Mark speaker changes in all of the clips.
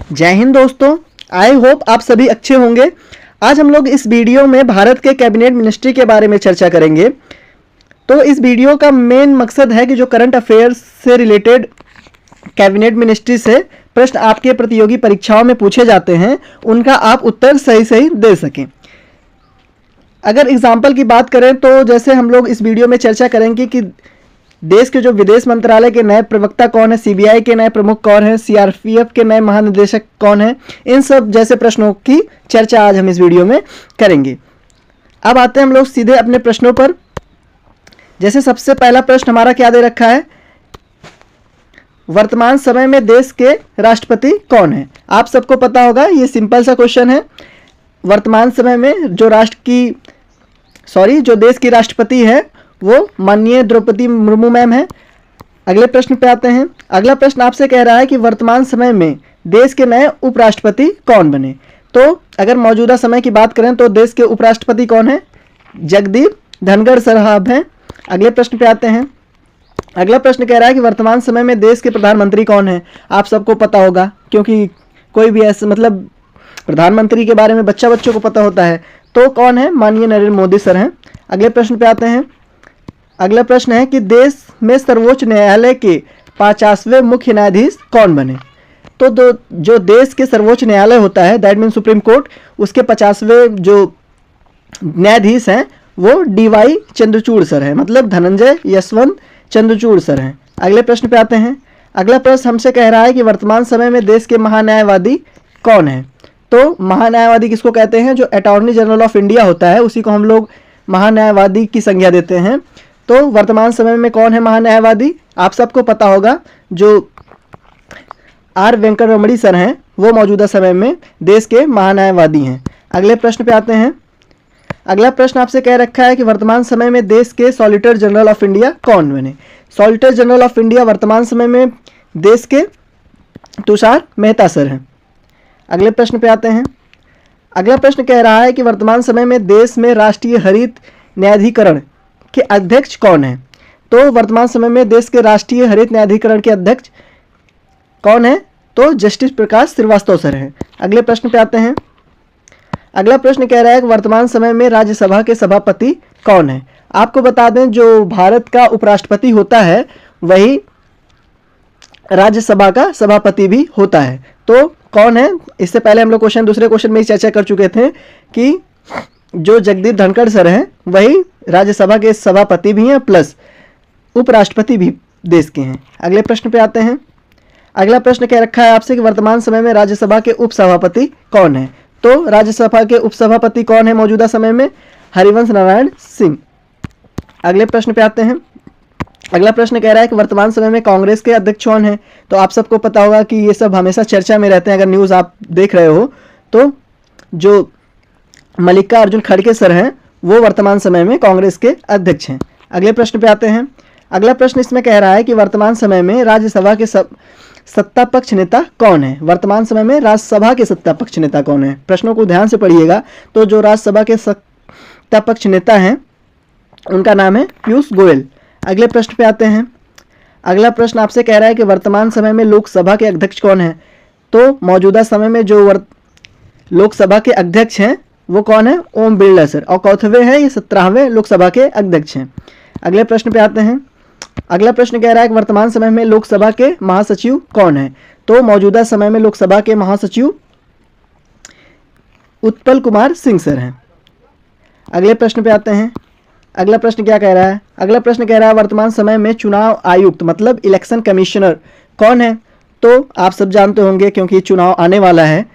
Speaker 1: जय हिंद दोस्तों, I hope आप सभी अच्छे होंगे। आज हम लोग इस वीडियो में भारत के कैबिनेट मिनिस्ट्री के बारे में चर्चा करेंगे। तो इस वीडियो का मेन मकसद है कि जो करंट अफेयर्स से रिलेटेड कैबिनेट मिनिस्ट्री से प्रश्न आपके प्रतियोगी परीक्षाओं में पूछे जाते हैं उनका आप उत्तर सही सही दे सकें। अगर एग्जाम्पल की बात करें तो जैसे हम लोग इस वीडियो में चर्चा करेंगे कि देश के जो विदेश मंत्रालय के नए प्रवक्ता कौन है, सीबीआई के नए प्रमुख कौन है, सीआरपीएफ के नए महानिदेशक कौन है, इन सब जैसे प्रश्नों की चर्चा आज हम इस वीडियो में करेंगे। अब आते हैं हम लोग सीधे अपने प्रश्नों पर। जैसे सबसे पहला प्रश्न हमारा क्या दे रखा है, वर्तमान समय में देश के राष्ट्रपति कौन है। आप सबको पता होगा, ये सिंपल सा क्वेश्चन है। वर्तमान समय में जो देश की राष्ट्रपति है वो माननीय द्रौपदी मुर्मू मैम है। अगले प्रश्न पे आते हैं। अगला प्रश्न आपसे कह रहा है कि वर्तमान समय में देश के नए उपराष्ट्रपति कौन बने। तो अगर मौजूदा समय की बात करें तो देश के उपराष्ट्रपति कौन है, जगदीप धनखड़ साहब हैं। अगले प्रश्न पे आते हैं। अगला प्रश्न कह रहा है कि वर्तमान समय में देश के प्रधानमंत्री कौन है। आप सबको पता होगा, क्योंकि कोई भी ऐसे प्रधानमंत्री के बारे में बच्चों को पता होता है। तो कौन है, माननीय नरेंद्र मोदी सर हैं। अगले प्रश्न पे आते हैं। अगला प्रश्न है कि देश में सर्वोच्च न्यायालय के 50वें मुख्य न्यायाधीश कौन बने। तो जो देश के सर्वोच्च न्यायालय होता है, दैट मीन सुप्रीम कोर्ट, उसके 50वें जो न्यायाधीश हैं वो डीवाई चंद्रचूड़ सर हैं, मतलब धनंजय यशवंत चंद्रचूड़ सर हैं। अगले प्रश्न पे आते हैं। अगला प्रश्न हमसे कह रहा है कि वर्तमान समय में देश के महान्यायवादी कौन है। तो महान्यायवादी किसको कहते हैं, जो अटॉर्नी जनरल ऑफ इंडिया होता है उसी को हम लोग महान्यायवादी की संज्ञा देते हैं। तो वर्तमान समय में कौन है महान्यायवादी, आप सबको पता होगा, जो आर वेंकट रमणी सर हैं वो मौजूदा समय में देश के महान्यायवादी हैं। अगले प्रश्न पे आते हैं। अगला प्रश्न आपसे कह रखा है कि वर्तमान समय में देश के सॉलिसिटर जनरल ऑफ इंडिया कौन बने। सॉलिसिटर जनरल ऑफ इंडिया वर्तमान समय में देश के तुषार मेहता सर हैं। अगले प्रश्न पे आते हैं। अगला प्रश्न कह रहा है कि वर्तमान समय में देश में राष्ट्रीय हरित न्यायाधिकरण के अध्यक्ष कौन है। तो वर्तमान समय में देश के राष्ट्रीय हरित न्यायाधिकरण के अध्यक्ष कौन है, तो जस्टिस प्रकाश श्रीवास्तव सर हैं। अगले प्रश्न पे आते हैं। अगला प्रश्न कह रहा है कि वर्तमान समय में राज्यसभा के सभापति कौन है। आपको बता दें, जो भारत का उपराष्ट्रपति होता है वही राज्यसभा का सभापति भी होता है। तो कौन है, इससे पहले हम लोग दूसरे क्वेश्चन में चर्चा कर चुके थे कि जो जगदीप धनखड़ सर हैं वही राज्यसभा के सभापति भी हैं प्लस उपराष्ट्रपति भी देश के हैं। अगले प्रश्न पे आते हैं। अगला प्रश्न कह रखा है आपसे कि वर्तमान समय में राज्यसभा के उपसभापति कौन है। तो राज्यसभा के उपसभापति कौन है मौजूदा समय में, हरिवंश नारायण सिंह। अगले प्रश्न पे आते हैं। अगला प्रश्न कह रहा है कि वर्तमान समय में कांग्रेस के अध्यक्ष कौन है। तो आप सबको पता होगा कि ये सब हमेशा चर्चा में रहते हैं, अगर न्यूज़ आप देख रहे हो तो। जो मल्लिकार्जुन खड़गे सर हैं वो वर्तमान समय में कांग्रेस के अध्यक्ष हैं। अगले प्रश्न पे आते हैं। अगला प्रश्न इसमें कह रहा है कि वर्तमान समय में राज्यसभा के सत्ता पक्ष नेता कौन है। वर्तमान समय में राज्यसभा के सत्ता पक्ष नेता कौन है, प्रश्नों को ध्यान से पढ़िएगा। तो जो राज्यसभा के सत्ता पक्ष नेता हैं उनका नाम है पीयूष गोयल। अगले प्रश्न पे आते हैं। अगला प्रश्न आपसे कह रहा है कि वर्तमान समय में लोकसभा के अध्यक्ष कौन है। तो मौजूदा समय में जो लोकसभा के अध्यक्ष हैं वो कौन है, ओम बिरला सर, और चौथे हैं ये 17वें लोकसभा के अध्यक्ष हैं। अगले प्रश्न पे आते हैं। अगला प्रश्न कह रहा है कि वर्तमान समय में लोकसभा के महासचिव कौन है। तो मौजूदा समय में लोकसभा के महासचिव उत्पल कुमार सिंह सर हैं। अगले प्रश्न पे आते हैं। अगला प्रश्न क्या कह रहा है, अगला प्रश्न कह रहा है वर्तमान समय में चुनाव आयुक्त मतलब इलेक्शन कमिश्नर कौन है। तो आप सब जानते होंगे, क्योंकि चुनाव आने वाला है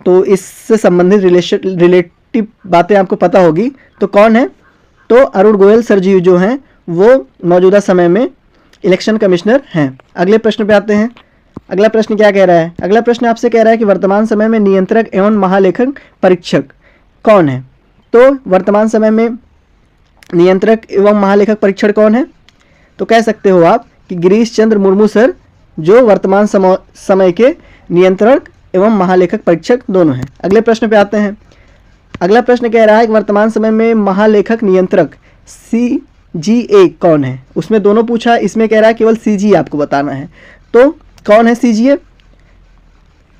Speaker 1: तो इससे संबंधित रिलेटिव बातें आपको पता होगी। तो कौन है, तो अरुण गोयल सर जी जो हैं वो मौजूदा समय में इलेक्शन कमिश्नर हैं। अगले प्रश्न पे आते हैं। अगला प्रश्न क्या कह रहा है, अगला प्रश्न आपसे कह रहा है कि वर्तमान समय में नियंत्रक एवं महालेखन परीक्षक कौन है। तो वर्तमान समय में नियंत्रक एवं महालेखक परीक्षक कौन है, तो कह सकते हो आप कि गिरीश चंद्र मुर्मू सर, जो वर्तमान समय के नियंत्रक एवं महालेखक परीक्षक दोनों हैं। अगले प्रश्न पे आते हैं। अगला प्रश्न कह रहा है कि वर्तमान समय में महालेखक नियंत्रक CGA कौन है। उसमें दोनों पूछा, इसमें कह रहा है केवल CGA आपको बताना है। तो कौन है CGA,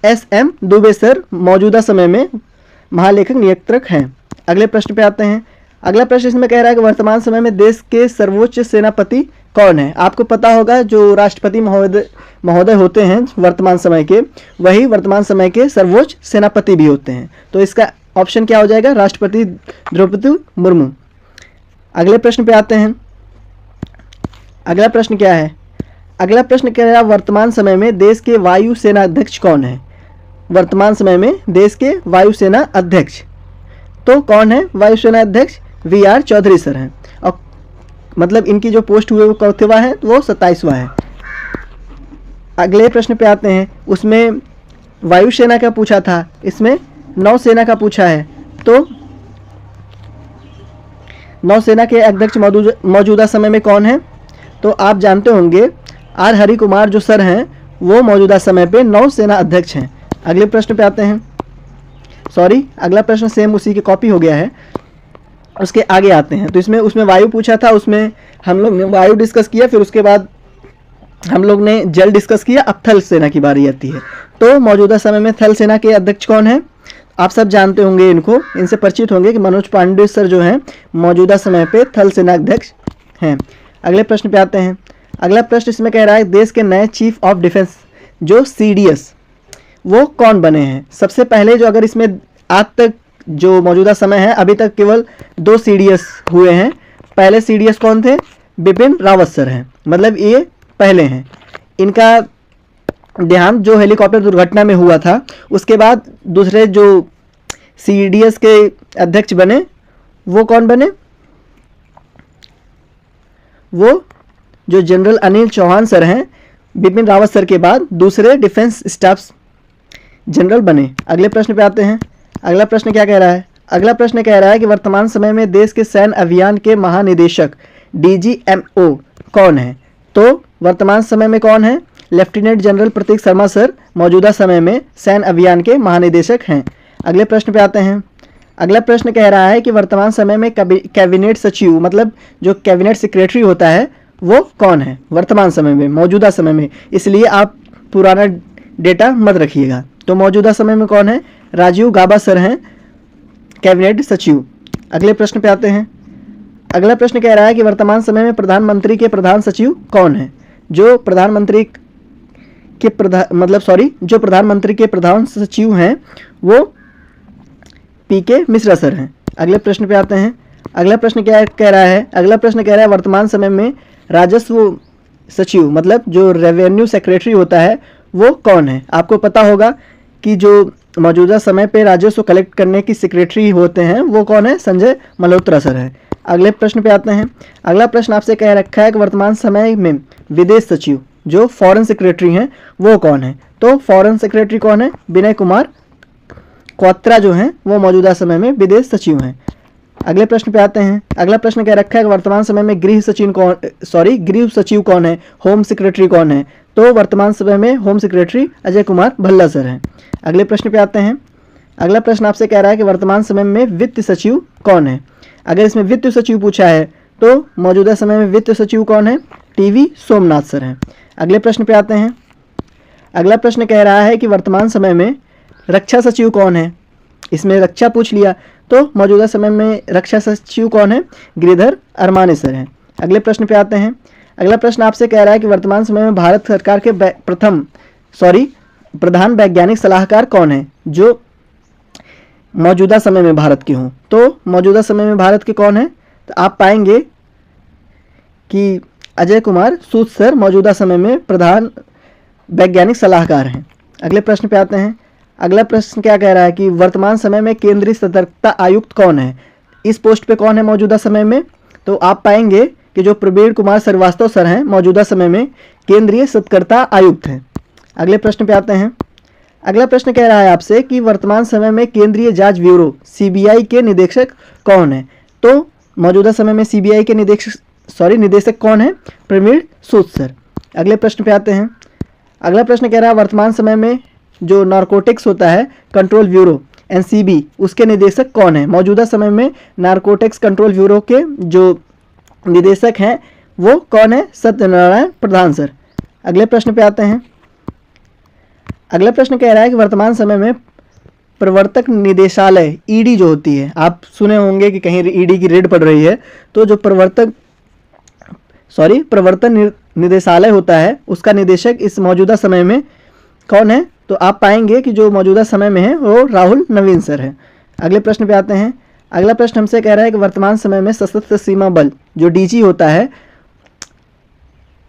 Speaker 1: एस.एम. दुबे सर मौजूदा समय में महालेखक नियंत्रक हैं। अगले प्रश्न पे आते हैं। अगला प्रश्न इसमें कह रहा है कि वर्तमान समय में देश के सर्वोच्च सेनापति कौन है। आपको पता होगा जो राष्ट्रपति महोदय होते हैं वर्तमान समय के, वही वर्तमान समय के सर्वोच्च सेनापति भी होते हैं। तो इसका ऑप्शन क्या हो जाएगा, राष्ट्रपति द्रौपदी मुर्मू। अगले प्रश्न पे आते हैं। अगला प्रश्न क्या है, अगला प्रश्न कह रहा है वर्तमान समय में देश के वायुसेना अध्यक्ष कौन है। वर्तमान समय में देश के वायुसेना अध्यक्ष तो कौन है, वायुसेना अध्यक्ष वी.आर. चौधरी सर हैं। और मतलब इनकी जो पोस्ट हुए वो चौथवा है, वो 27वां है। अगले प्रश्न पे आते हैं। उसमें वायुसेना का पूछा था, इसमें नौसेना का पूछा है। तो नौसेना के अध्यक्ष मौजूदा समय में कौन है, तो आप जानते होंगे आर हरि कुमार जो सर हैं वो मौजूदा समय पे नौसेना अध्यक्ष हैं। अगले प्रश्न पे आते हैं। सॉरी, अगला प्रश्न सेम उसी की कॉपी हो गया है, उसके आगे आते हैं। तो उसमें वायु पूछा था, उसमें हम लोग ने वायु डिस्कस किया, फिर उसके बाद हम लोग ने जल डिस्कस किया। अब थल सेना की बारी आती है। तो मौजूदा समय में थल सेना के अध्यक्ष कौन है, आप सब जानते होंगे, इनसे परिचित होंगे कि मनोज पांडे सर जो हैं मौजूदा समय पे थल सेना अध्यक्ष हैं। अगले प्रश्न पे आते हैं। अगला प्रश्न इसमें कह रहा है देश के नए चीफ ऑफ डिफेंस जो सीडीएस वो कौन बने हैं। सबसे पहले जो, अगर इसमें आज तक जो मौजूदा समय है अभी तक केवल 2 सीडीएस हुए हैं। पहले सीडीएस कौन थे, बिपिन रावत सर हैं, मतलब ये पहले हैं। इनका देहांत जो हेलीकॉप्टर दुर्घटना में हुआ था, उसके बाद दूसरे जो सीडीएस के अध्यक्ष बने वो कौन बने, वो जो जनरल अनिल चौहान सर हैं, बिपिन रावत सर के बाद दूसरे डिफेंस स्टाफ जनरल बने। अगले प्रश्न पे आते हैं। अगला प्रश्न क्या कह रहा है, अगला प्रश्न कह रहा है कि वर्तमान समय में देश के सैन्य अभियान के महानिदेशक डीजीएमओ कौन है। तो वर्तमान समय में कौन है, लेफ्टिनेंट जनरल प्रतीक शर्मा सर मौजूदा समय में सैन्य अभियान के महानिदेशक हैं। अगले प्रश्न पे आते हैं। अगला प्रश्न कह रहा है कि वर्तमान समय में कैबिनेट सचिव, मतलब जो कैबिनेट सेक्रेटरी होता है वो कौन है वर्तमान समय में, मौजूदा समय में। इसलिए आप पुराना डेटा मत रखिएगा। तो मौजूदा समय में कौन है, राजीव गाबा सर हैं कैबिनेट सचिव। अगले प्रश्न पे आते हैं। अगला प्रश्न कह रहा है कि वर्तमान समय में प्रधानमंत्री के प्रधान सचिव कौन है। जो प्रधानमंत्री के प्रधान सचिव हैं वो पीके मिश्रा सर हैं। अगले प्रश्न पे आते हैं। अगला प्रश्न क्या कह रहा है, अगला प्रश्न कह रहा है वर्तमान समय में राजस्व सचिव, मतलब जो रेवेन्यू सेक्रेटरी होता है वो कौन है। आपको पता होगा कि जो मौजूदा समय पे राजस्व कलेक्ट करने की सेक्रेटरी होते हैं वो कौन है, संजय मल्होत्रा सर है। अगले प्रश्न पे आते हैं। अगला प्रश्न आपसे कह रखा है कि वर्तमान समय में विदेश सचिव जो फॉरेन सेक्रेटरी हैं वो कौन है। तो फॉरेन सेक्रेटरी कौन है, विनय कुमार क्वात्रा जो हैं वो मौजूदा समय में विदेश सचिव हैं। अगले प्रश्न पे आते हैं। अगला प्रश्न कह रखा है कि वर्तमान समय में गृह सचिव कौन है, होम सेक्रेटरी कौन है। तो वर्तमान समय में home secretary Ajay Kumar Bhalla sir हैं। अगले प्रश्न पे आते हैं। अगला प्रश्न आपसे कह रहा है कि वर्तमान समय में वित्त सचिव कौन है। अगर इसमें वित्त सचिव पूछा है तो मौजूदा समय में वित्त सचिव कौन है, टीवी सोमनाथ सर हैं। अगले प्रश्न पे आते हैं। अगला प्रश्न कह रहा है कि वर्तमान समय में रक्षा सचिव कौन है। इसमें रक्षा पूछ लिया तो मौजूदा समय में रक्षा सचिव कौन है, गिरिधर अरमाने सर हैं। अगले प्रश्न पे आते हैं। अगला प्रश्न आपसे कह रहा है कि वर्तमान समय में भारत सरकार के प्रधान वैज्ञानिक सलाहकार कौन है जो मौजूदा समय में भारत के हों। तो मौजूदा समय में भारत के कौन है, तो आप पाएंगे कि अजय कुमार सूद सर मौजूदा समय में प्रधान वैज्ञानिक सलाहकार हैं। अगले प्रश्न पे आते हैं। अगला प्रश्न क्या कह रहा है कि वर्तमान समय में केंद्रीय सतर्कता आयुक्त कौन है। इस पोस्ट पे कौन है मौजूदा समय में, तो आप पाएंगे कि जो प्रवीण कुमार श्रीवास्तव सर हैं मौजूदा समय में केंद्रीय सतर्कता आयुक्त हैं। अगले प्रश्न पे आते हैं। अगला प्रश्न कह रहा है आपसे कि वर्तमान समय में केंद्रीय जांच ब्यूरो सीबीआई के निदेशक कौन है। तो मौजूदा समय में सीबीआई के निदेशक कौन है, प्रवीण सूद सर। अगले प्रश्न पे आते हैं। अगला प्रश्न कह रहा है वर्तमान समय में जो नारकोटिक्स होता है कंट्रोल ब्यूरो एनसीबी, उसके निदेशक कौन है। मौजूदा समय में नारकोटिक्स कंट्रोल ब्यूरो के जो निदेशक हैं वो कौन है, सत्यनारायण प्रधान सर। अगले प्रश्न पे आते हैं। अगला प्रश्न कह रहा है कि वर्तमान समय में प्रवर्तक निदेशालय ईडी जो होती है, आप सुने होंगे कि कहीं ईडी की रेड पड़ रही है, तो जो प्रवर्तन निदेशालय होता है उसका निदेशक इस मौजूदा समय में कौन है? तो आप पाएंगे कि जो मौजूदा समय में है वो राहुल नवीन सर है। अगले प्रश्न पे आते हैं। अगला प्रश्न हमसे कह रहा है कि वर्तमान समय में सशस्त्र सीमा बल जो डीजी होता है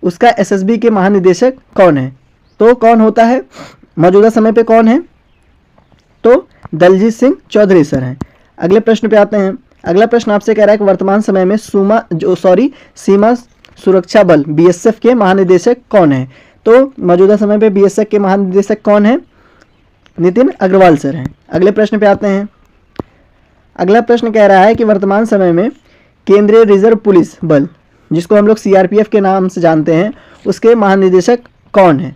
Speaker 1: उसका एसएसबी के महानिदेशक कौन है? तो कौन होता है मौजूदा समय पे, कौन है? तो दलजीत सिंह चौधरी सर हैं। अगले प्रश्न पे आते हैं। अगला प्रश्न आपसे कह रहा है कि वर्तमान समय में सीमा सुरक्षा बल बीएसएफ के महानिदेशक कौन है? तो मौजूदा समय पे बीएसएफ के महानिदेशक कौन है? नितिन अग्रवाल सर हैं। अगले प्रश्न पे आते हैं। अगला प्रश्न कह रहा है कि वर्तमान समय में केंद्रीय रिजर्व पुलिस बल जिसको हम लोग सीआरपीएफ के नाम से जानते हैं उसके महानिदेशक कौन है?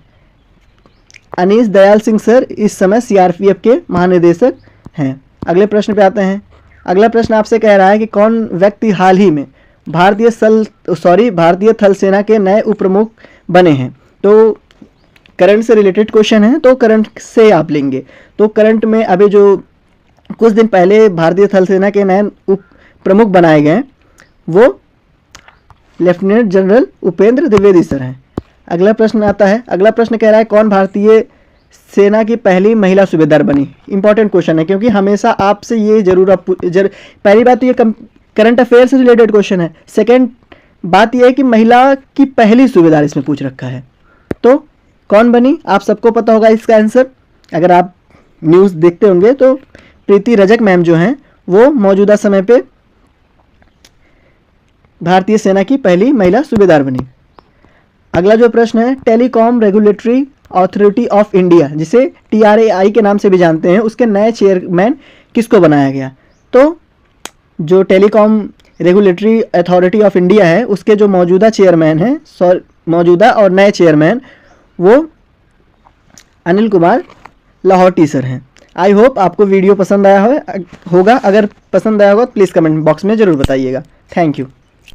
Speaker 1: अनीश दयाल सिंह सर इस समय सीआरपीएफ के महानिदेशक हैं। अगले प्रश्न पे आते हैं। अगला प्रश्न आपसे कह रहा है कि कौन व्यक्ति हाल ही में भारतीय थल सेना के नए उप प्रमुख बने हैं? तो करंट से रिलेटेड क्वेश्चन है, तो करंट से आप लेंगे। तो करंट में अभी जो कुछ दिन पहले भारतीय थल सेना के नए उप प्रमुख बनाए गए वो lieutenant general Upendra Dwivedi sir हैं। अगला प्रश्न आता है। अगला प्रश्न कह रहा है कौन भारतीय सेना की पहली महिला सूबेदार बनी? इंपॉर्टेंट क्वेश्चन है क्योंकि हमेशा आपसे ये पहली बात तो ये करंट अफेयर से रिलेटेड क्वेश्चन है। सेकेंड बात यह है कि महिला की पहली सूबेदार इसमें पूछ रखा है, तो कौन बनी? आप सबको पता होगा इसका आंसर, अगर आप न्यूज़ देखते होंगे तो प्रीति रजक मैम जो हैं वो मौजूदा समय पे भारतीय सेना की पहली महिला सूबेदार बनी। अगला जो प्रश्न है, telecom regulatory authority of India जिसे TRAI के नाम से भी जानते हैं उसके नए चेयरमैन किसको बनाया गया? तो जो telecom regulatory authority of India है उसके जो मौजूदा चेयरमैन हैं, मौजूदा और नए चेयरमैन वो अनिल कुमार लाहौटी सर हैं। आई होप आपको वीडियो पसंद आया होगा। अगर पसंद आया होगा तो प्लीज़ कमेंट बॉक्स में ज़रूर बताइएगा। Thank you.